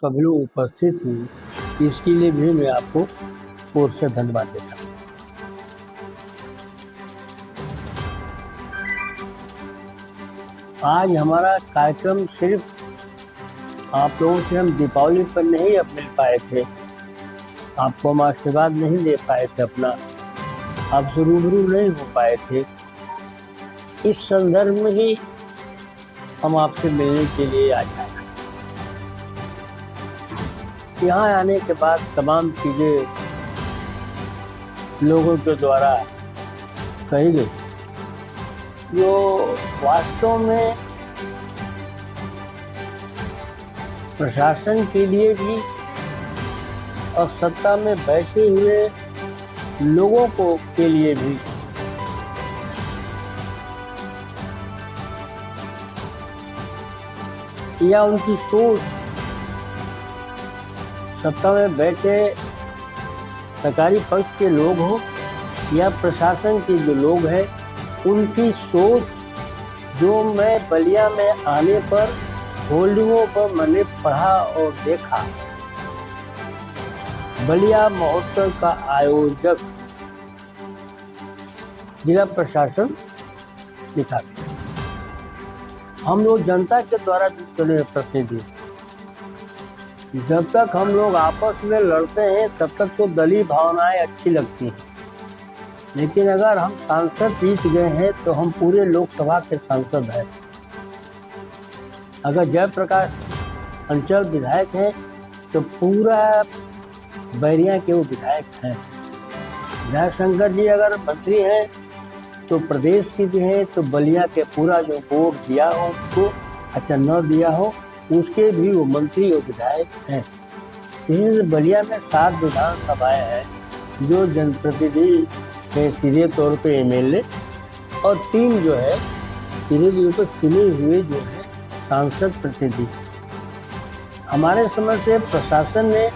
सभी लोग उपस्थित हुए, इसके लिए भी मैं आपको ओर से धन्यवाद देता हूँ। आज हमारा कार्यक्रम सिर्फ आप लोगों से हम दीपावली पर नहीं अब मिल पाए थे, आपको हम आशीर्वाद नहीं दे पाए थे अपना, आपसे रूबरू नहीं हो पाए थे। इस संदर्भ में ही हम आपसे मिलने के लिए आ जाए। यहाँ आने के बाद तमाम चीज़ें लोगों के द्वारा कही गई, जो वास्तव में प्रशासन के लिए भी और सत्ता में बैठे हुए लोगों को के लिए भी या उनकी सोच, सत्ता में बैठे सरकारी पक्ष के लोग हों या प्रशासन के जो लोग हैं, उनकी सोच जो मैं बलिया में आने पर होर्डिंगों पर मैंने पढ़ा और देखा। बलिया महोत्सव का आयोजक जिला प्रशासन लिखा गया। हम लोग जनता के द्वारा चुने प्रतिनिधि, जब तक हम लोग आपस में लड़ते हैं तब तक तो दलीय भावनाएं अच्छी लगती हैं, लेकिन अगर हम सांसद जीत गए हैं तो हम पूरे लोकसभा के सांसद हैं। अगर जयप्रकाश अंचल विधायक हैं तो पूरा बैरिया के वो विधायक हैं। जयशंकर जी अगर मंत्री हैं तो प्रदेश के भी हैं, तो बलिया के पूरा जो वोट दिया हो उसको, अच्छा न दिया हो उसके भी वो मंत्री और विधायक हैं। इस बलिया में 7 विधानसभाएं हैं जो जनप्रतिनिधि के सीधे तौर पे एमएलए और 3 जो है सीधे तौर पर चुने हुए जो है सांसद प्रतिनिधि। हमारे समय से प्रशासन ने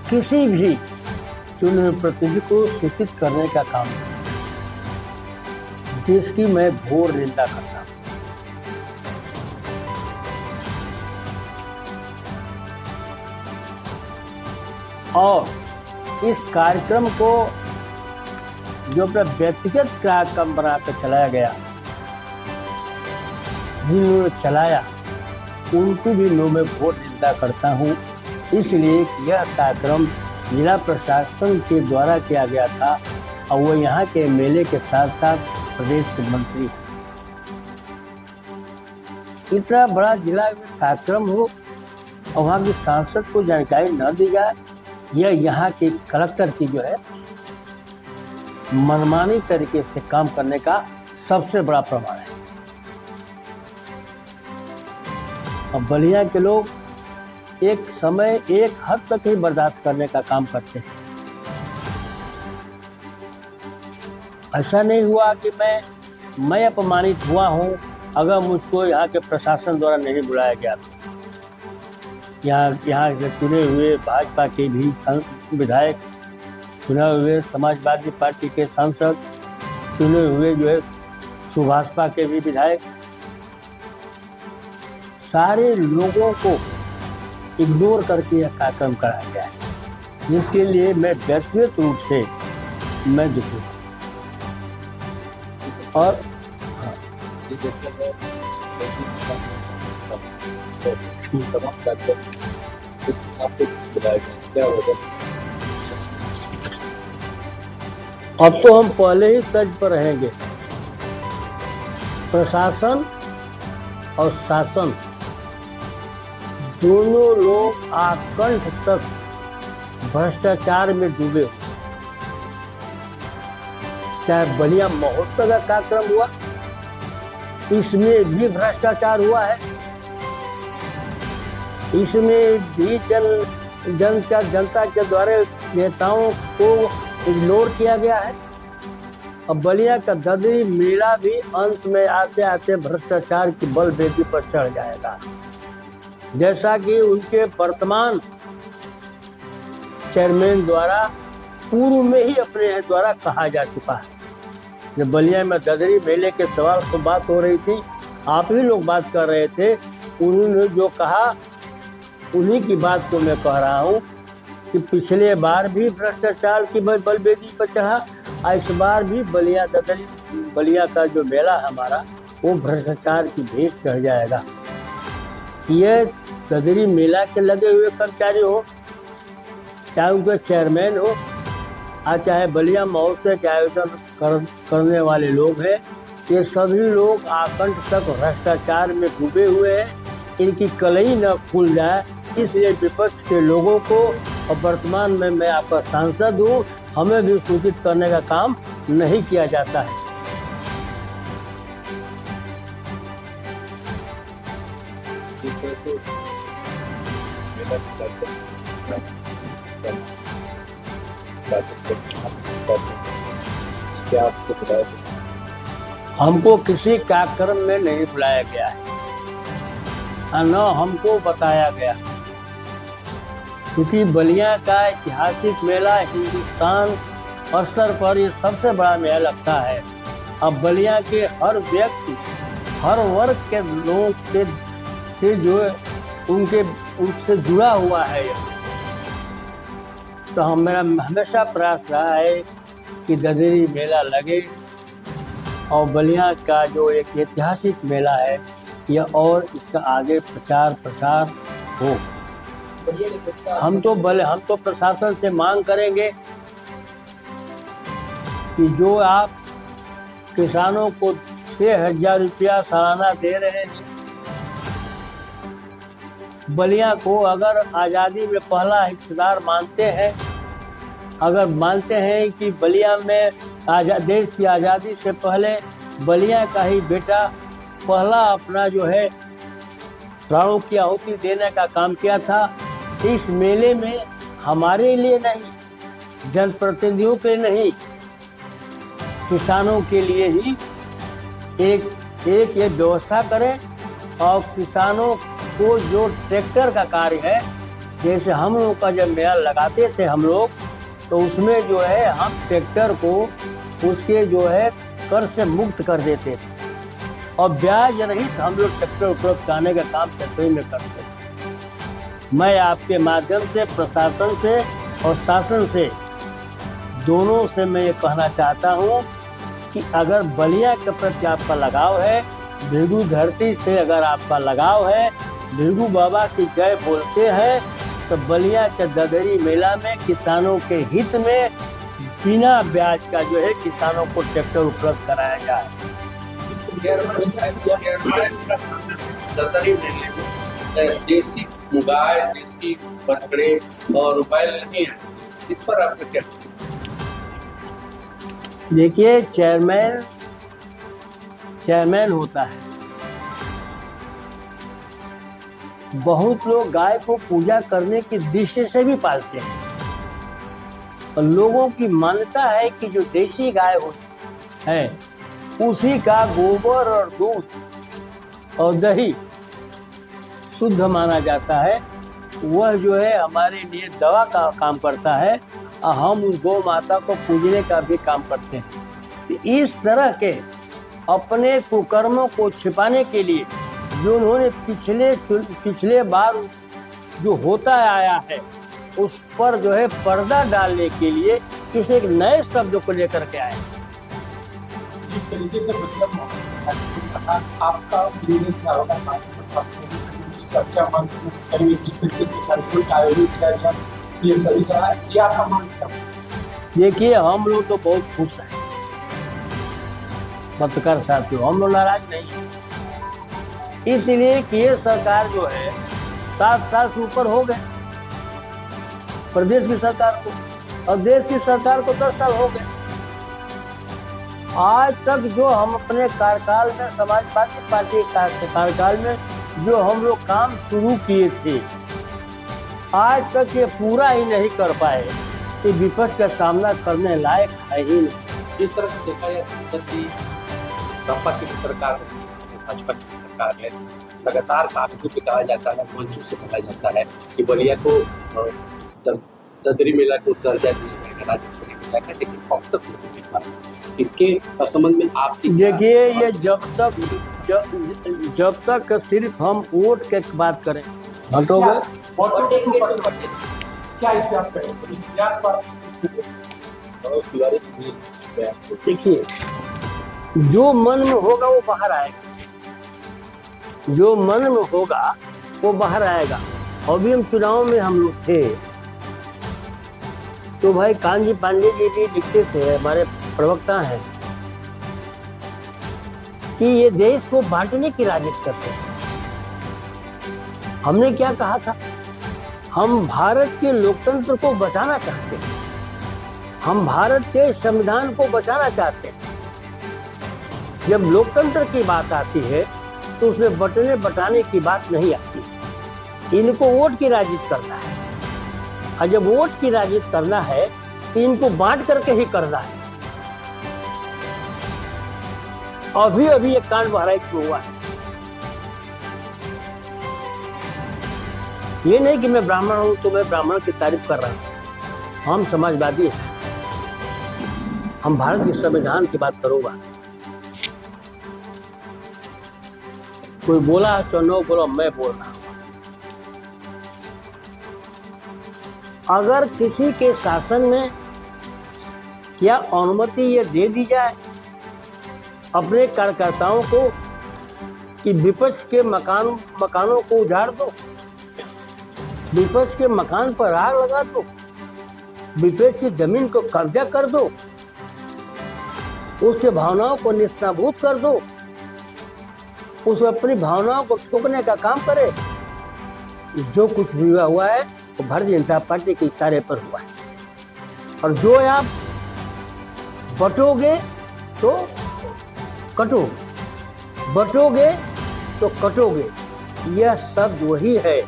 किसी भी चुने हुए प्रतिनिधि को सूचित करने का काम किया, जिसकी मैं घोर निंदा करता हूँ। और इस कार्यक्रम को जो अपना व्यक्तिगत कार्यक्रम बनाकर चलाया गया, जिन्होंने चलाया उनको भी मैं घोर निंदा करता हूँ, इसलिए यह कार्यक्रम जिला प्रशासन के द्वारा किया गया था और वो यहाँ के एमएलए के साथ साथ प्रदेश के मंत्री। इतना बड़ा जिला में कार्यक्रम हो और वहाँ के सांसद को जानकारी न दी जाए, यह यहाँ के कलेक्टर की जो है मनमानी तरीके से काम करने का सबसे बड़ा प्रमाण है। और बलिया के लोग एक समय एक हद तक ही बर्दाश्त करने का काम करते हैं। ऐसा नहीं हुआ कि मैं अपमानित हुआ हूं अगर मुझको यहाँ के प्रशासन द्वारा नहीं बुलाया गया था। यहाँ से चुने हुए भाजपा के भी विधायक, चुने हुए समाजवादी पार्टी के सांसद, चुने हुए जो है सुभाषपा के भी विधायक, सारे लोगों को इग्नोर करके यह कार्यक्रम कराया गया है, जिसके लिए मैं व्यक्तिगत रूप से मैं दुखी हूँ। और अब तो हम पहले ही तर्ज पर रहेंगे। प्रशासन और शासन दोनों लोग आकंठ तक भ्रष्टाचार में डूबे। चाहे बलिया महोत्सव का कार्यक्रम हुआ, इसमें भी भ्रष्टाचार हुआ है, इसमें भी जनता के द्वारा नेताओं को इग्नोर किया गया है। और बलिया का ददरी मेला भी अंत में आते आते भ्रष्टाचार की बल बेदी पर चढ़ जाएगा, जैसा कि उनके वर्तमान चेयरमैन द्वारा पूर्व में ही अपने द्वारा कहा जा चुका है। जब बलिया में ददरी मेले के सवाल पर बात हो रही थी, आप ही लोग बात कर रहे थे, उन्होंने जो कहा उन्हीं की बात को मैं कह रहा हूँ कि पिछले बार भी भ्रष्टाचार की बलवेदी पर चढ़ा, इस बार भी बलिया का जो मेला हमारा वो भ्रष्टाचार की भेंट चढ़ जाएगा। ये ददरी मेला के लगे हुए कर्मचारी हो, चाहे उनके चेयरमैन हो, चाहे बलिया महोत्सव के आयोजन करने वाले लोग हैं, ये सभी लोग आकंठ तक भ्रष्टाचार में डूबे हुए हैं। इनकी कलई न खुल जाए, इसलिए विपक्ष के लोगों को, और वर्तमान में मैं आपका सांसद हूँ, हमें भी सूचित करने का काम नहीं किया जाता है। क्या आपको बुलाया? हमको किसी कार्यक्रम में नहीं बुलाया गया है, न हमको बताया गया, क्योंकि बलिया का ऐतिहासिक मेला हिंदुस्तान स्तर पर ये सबसे बड़ा मेला लगता है। अब बलिया के हर व्यक्ति, हर वर्ग के लोग से जो उनसे जुड़ा हुआ है यह। तो मेरा हमेशा प्रयास रहा है कि ददरी मेला लगे और बलिया का जो एक ऐतिहासिक मेला है यह और इसका आगे प्रचार प्रसार हो। हम तो प्रशासन से मांग करेंगे कि जो आप किसानों को 6,000 रुपया सालाना दे रहे हैं, बलिया को अगर आज़ादी में पहला हिस्सेदार मानते हैं, अगर मानते हैं कि बलिया में देश की आज़ादी से पहले बलिया का ही बेटा पहला अपना जो है प्राणों की आहुति देने का काम किया था, इस मेले में हमारे लिए नहीं, जनप्रतिनिधियों के लिए नहीं, किसानों के लिए ही एक ये व्यवस्था करें। और किसानों को जो ट्रैक्टर का कार्य है, जैसे हम लोग का जब मेला लगाते थे हम लोग, तो उसमें जो है हम ट्रैक्टर को उसके जो है कर से मुक्त कर देते थे और ब्याज रहित हम लोग ट्रैक्टर उपलब्ध कराने का काम ट्रैक्टर में करते थे। मैं आपके माध्यम से प्रशासन से और शासन से दोनों से मैं ये कहना चाहता हूँ कि अगर बलिया के प्रति आपका लगाव है, भिड़ू धरती से अगर आपका लगाव है, भिड़ू बाबा की जय बोलते हैं, तो बलिया के ददरी मेला में किसानों के हित में बिना ब्याज का जो है किसानों को ट्रैक्टर उपलब्ध कराया जाए। ददरी मेले में देसी गाय, देसी बछड़े और बैल नहीं है, इस पर आपका क्या? देखिए, चेयरमैन होता है। बहुत लोग गाय को पूजा करने की दृष्टि से भी पालते हैं और लोगों की मान्यता है कि जो देशी गाय होती है उसी का गोबर और दूध और दही शुद्ध माना जाता है। वह जो है हमारे लिए दवा का काम करता है और हम उस गौ माता को पूजने का भी काम करते हैं। तो इस तरह के अपने कुकर्मों को छिपाने के लिए जो उन्होंने पिछले बार जो होता आया है उस पर जो है पर्दा डालने के लिए किसी एक नए शब्द को लेकर के आए। जिस तरीके से मतलब आपका क्या होगा, क्या मानते जिस तरीके से कार्यक्रम का आयोजन किया गया, ये सही करा है, ये आपका मानना? देखिए, हम लोग तो बहुत खुश हैं पत्रकार साथियों, हम लोग नाराज नहीं हैं, इसलिए कि ये सरकार जो है 7 साल से ऊपर हो गए प्रदेश की सरकार को, और देश की सरकार को 10 साल हो गए। आज तक जो हम अपने कार्यकाल में, समाजवादी पार्टी के कार्यकाल में जो हम लोग काम शुरू किए थे, आज तक ये पूरा ही नहीं कर पाए, कि विपक्ष का सामना करने लायक है ही नहीं। जिस तरह से देखा जाए कि सपा की सरकार है, भाजपा की सरकार है, लगातार कागजों पे कहा जाता है, मंचों से कहा जाता है कि बलिया को ददरी मेला को दर्जा दिया जाएगा, राज्य मेला का, लेकिन अब तक नहीं मिल पाया। इसके संबंध में आप देखिए, ये जब तक सिर्फ हम वोट की बात करें, बटोगे बटेंगे तो बटेंगे। क्या इस पे आप कहेंगे? इस बयान पर आप और तिवारी जी ने बयान को देखिए, जो मन में होगा वो बाहर आएगा, जो मन में होगा वो बाहर आएगा। अभी हम चुनाव में हम लोग थे तो भाई कांजी पांडे जी भी लिखते थे, हमारे प्रवक्ता हैं, कि ये देश को बांटने की राजनीति करते हैं। हमने क्या कहा था? हम भारत के लोकतंत्र को बचाना चाहते हैं, हम भारत के संविधान को बचाना चाहते हैं। जब लोकतंत्र की बात आती है तो उसमें बटने बटाने की बात नहीं आती। इनको वोट की राजनीति करना है, और जब वोट की राजनीति करना है तो इनको बांट करके ही करना है। अभी अभी एक कांड बहराइच में हुआ है। ये नहीं कि मैं ब्राह्मण हूं तो मैं ब्राह्मण की तारीफ कर रहा हूं। हम समाजवादी हैं, हम भारत के संविधान की बात करूंगा। कोई बोला तो नो बोलो, मैं बोल रहा हूं। अगर किसी के शासन में क्या अनुमति ये दे दी जाए अपने कार्यकर्ताओं को कि विपक्ष के मकानों को उजाड़ दो, विपक्ष के मकान पर आग लगा दो, विपक्ष की जमीन को कब्जा कर दो, उसके भावनाओं को निस्ताभूत कर दो, उस अपनी भावनाओं को ठोकने का काम करे? जो कुछ भी हुआ है वो भारतीय जनता पार्टी के इशारे पर हुआ है। और जो आप बटोगे तो कटोगे, बटोगे तो कटोगे, यह शब्द वही है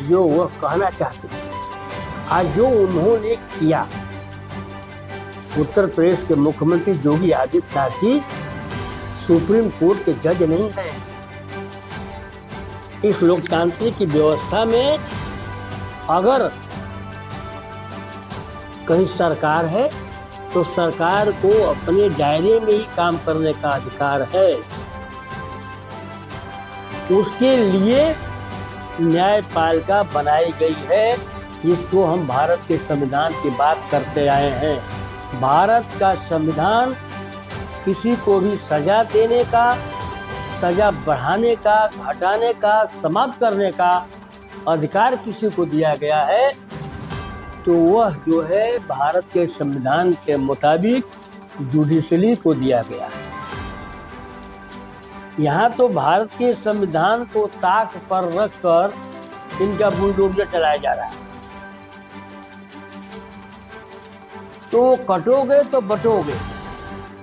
जो वह कहना चाहते थे। आज जो उन्होंने किया, उत्तर प्रदेश के मुख्यमंत्री योगी आदित्यनाथ जी सुप्रीम कोर्ट के जज नहीं हैं। इस लोकतांत्रिक की व्यवस्था में अगर कहीं सरकार है तो सरकार को अपने दायरे में ही काम करने का अधिकार है। उसके लिए न्यायपालिका बनाई गई है, जिसको हम भारत के संविधान की बात करते आए हैं। भारत का संविधान किसी को भी सजा देने का, सजा बढ़ाने का, घटाने का, समाप्त करने का अधिकार किसी को दिया गया है तो वह जो है भारत के संविधान के मुताबिक जुडिशरी को दिया गया है। यहाँ तो भारत के संविधान को ताक पर रखकर इनका बुलडोजर चलाया जा रहा है। तो कटोगे तो बटोगे,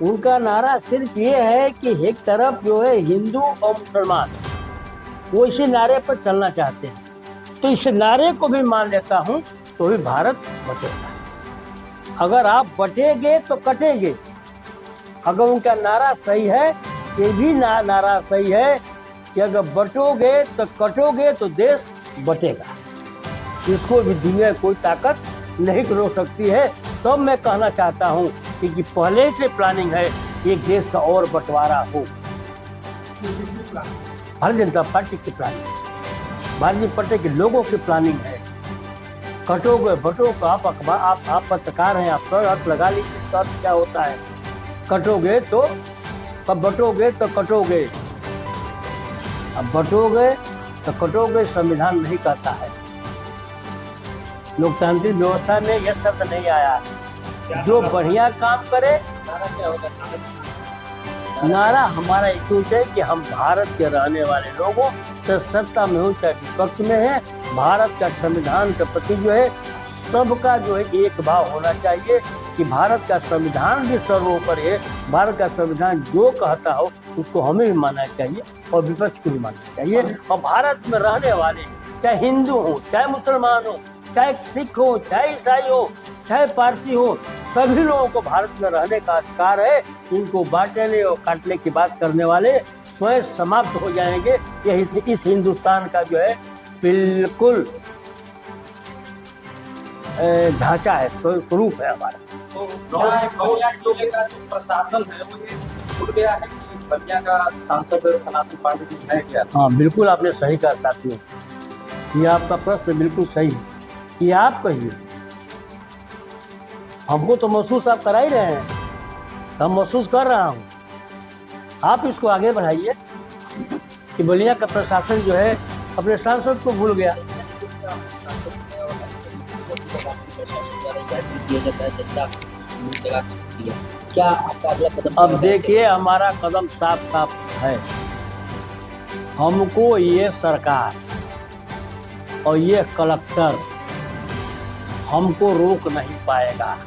उनका नारा सिर्फ ये है कि एक तरफ जो है हिंदू और मुसलमान, वो इसी नारे पर चलना चाहते हैं। तो इस नारे को भी मान लेता हूं तो भी भारत बटेगा। अगर आप बटेंगे तो कटेंगे। अगर उनका नारा सही है, ये भी नारा सही है कि अगर बटोगे तो कटोगे तो देश बटेगा। इसको भी दुनिया कोई ताकत नहीं रोक सकती है। तो मैं कहना चाहता हूं कि पहले से प्लानिंग है एक देश का और बंटवारा हो। भारतीय जनता पार्टी की प्लानिंग, भारतीय जनता पार्टी के लोगों की प्लानिंग है। कटोगे बटोगे, आप पत्रकार हैं, आप सर अर्थ लगा लीजिए इसका अर्थ क्या होता है। कटोगे तो बटोगे तो कटोगे, अब बटोगे तो कटोगे संविधान नहीं कहता है। लोकतांत्रिक व्यवस्था में यह शब्द नहीं आया। जो बढ़िया काम करे, नारा क्या होगा? नारा हमारा एक है कि हम भारत के रहने वाले लोगों से सत्ता में हो चाहे विपक्ष में है, भारत का संविधान के प्रति जो है सबका जो है एक भाव होना चाहिए कि भारत का संविधान भी सर्वोपरि है। भारत का संविधान जो कहता हो उसको हमें भी मानना चाहिए और विपक्ष को भी मानना चाहिए। और भारत में रहने वाले चाहे हिंदू हो, चाहे मुसलमान हो, चाहे सिख हो, चाहे ईसाई हो, चाहे पारसी हो, सभी लोगों को भारत में रहने का अधिकार है। इनको बांटने और काटने की बात करने वाले स्वयं समाप्त हो जाएंगे। यही इस हिंदुस्तान का जो है बिल्कुल ढांचा है, स्वरूप है हमारा। तो बलिया जिले का जो प्रशासन है वो ये भूल गया है कि बलिया का सांसद सनातन पांडे जी है क्या? हाँ बिल्कुल, आपने सही कहा साथियों। ये आपका प्रश्न बिल्कुल सही है। ये आप कहिए, हमको तो महसूस आप करा ही रहे हैं, हम महसूस कर रहा हूँ। आप इसको आगे बढ़ाइए कि बलिया का प्रशासन जो है अपने सांसद को भूल गया। क्या आपका अगला कदम? अब देखिए, हमारा कदम साफ साफ है। हमको ये सरकार और ये कलेक्टर हमको रोक नहीं पाएगा।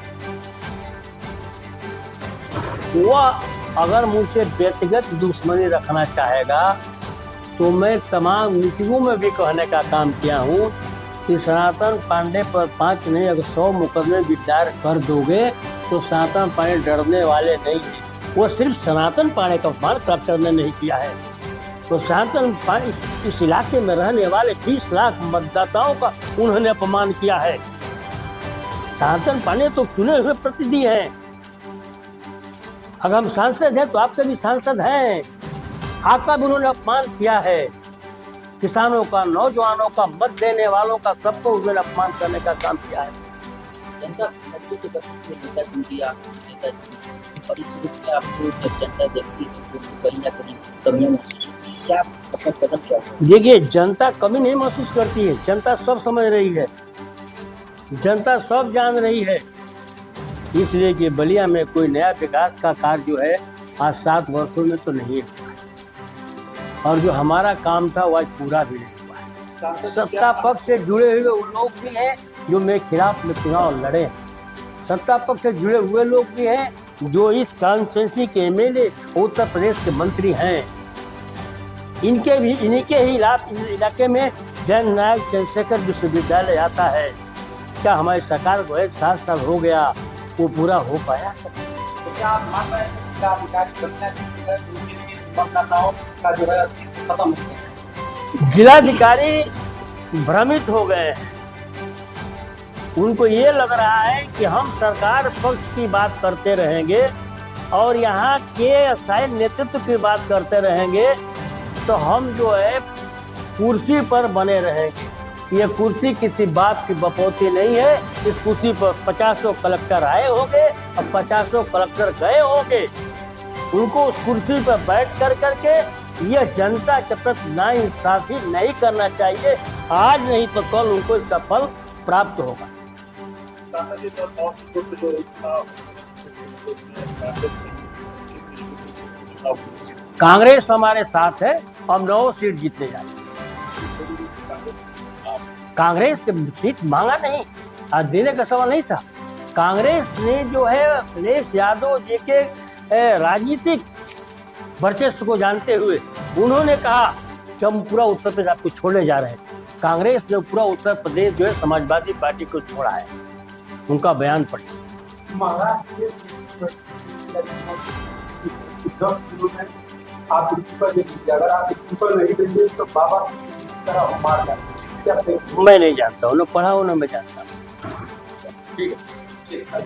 वह अगर मुझसे व्यक्तिगत दुश्मनी रखना चाहेगा तो मैं तमाम मीटिंगों में भी कहने का काम किया हूँ कि सनातन पांडे पर 5 नहीं अगर 100 मुकदमे भी दायर कर दोगे तो सनातन पांडे डरने वाले नहीं हैं। वो सिर्फ सनातन पांडे का अपमान कलेक्टर ने नहीं किया है, तो सनातन पांडे इस इलाके में रहने वाले 20 लाख मतदाताओं का उन्होंने अपमान किया है। सनातन पांडे तो चुने हुए प्रतिनिधि हैं। अगर हम सांसद हैं तो आपके भी सांसद हैं, आपका भी उन्होंने अपमान किया है। किसानों का, नौजवानों का, मत देने वालों का, सबको उन्होंने अपमान करने का काम किया है। जनता नेता चुन दिया, नेता चुनी, और इस रूप में आपको जब जनता देखती है तो कहीं ना कहीं कमियां महसूस होती है। क्या अपना कदम क्या होगा? देखिए, जनता कमी नहीं महसूस करती है, जनता सब समझ रही है, जनता सब जान रही है। इसलिए कि बलिया में कोई नया विकास का कार्य जो है आज 7 वर्षों में तो नहीं हुआ, और जो हमारा काम था वह पूरा भी नहीं हुआ है। सत्ता पक्ष से जुड़े हुए वो लोग भी हैं जो मेरे खिलाफ में चुनाव लड़े हैं। सत्ता पक्ष से जुड़े हुए लोग भी हैं जो इस कॉन्स्टिट्यूंसी के एमएलए उत्तर प्रदेश के मंत्री हैं। इनके भी इन्हीं ही इलाके में जन नायक चंद्रशेखर विश्वविद्यालय आता है। क्या हमारी सरकार को 7 साल हो गया, वो पूरा हो पाया? तो क्या आप मान रहे हैं कि अधिकारी बनना चाहिए, उनके लिए मतदाताओं का जो है अस्तित्व खत्म हो गया? जिलाधिकारी भ्रमित हो गए हैं। उनको ये लग रहा है कि हम सरकार पक्ष की बात करते रहेंगे और यहाँ के स्थायी नेतृत्व की बात करते रहेंगे तो हम जो है कुर्सी पर बने रहेंगे। ये कुर्सी किसी बात की बपौती नहीं है। इस कुर्सी पर 50 कलेक्टर आए होंगे और 50 कलेक्टर गए होंगे। उनको उस कुर्सी पर बैठ करके यह जनता के प्रति नाइंसाफी नहीं करना चाहिए। आज नहीं तो कल उनको इसका फल प्राप्त होगा। कांग्रेस हमारे साथ है, हम 9 सीट जीतने जा रहे हैं। कांग्रेस ने सीट मांगा नहीं, आज देने का सवाल नहीं था। कांग्रेस ने जो है अखिलेश यादव जी के राजनीतिक वर्चस्व को जानते हुए उन्होंने कहा कि हम पूरा उत्तर प्रदेश आपको छोड़ने जा रहे हैं। कांग्रेस ने पूरा उत्तर प्रदेश जो है समाजवादी पार्टी को छोड़ा है। उनका बयान पढ़िए। महाराष्ट्र के 10 दिनों में आप इस्तीफा दे दीजिए। अगर आप इस्तीफा नहीं देंगे तो बाबा की तरह हम मार जाएंगे। मैं नहीं जानता हूँ, ना पढ़ा हूँ ना मैं जानता हूँ। ठीक है।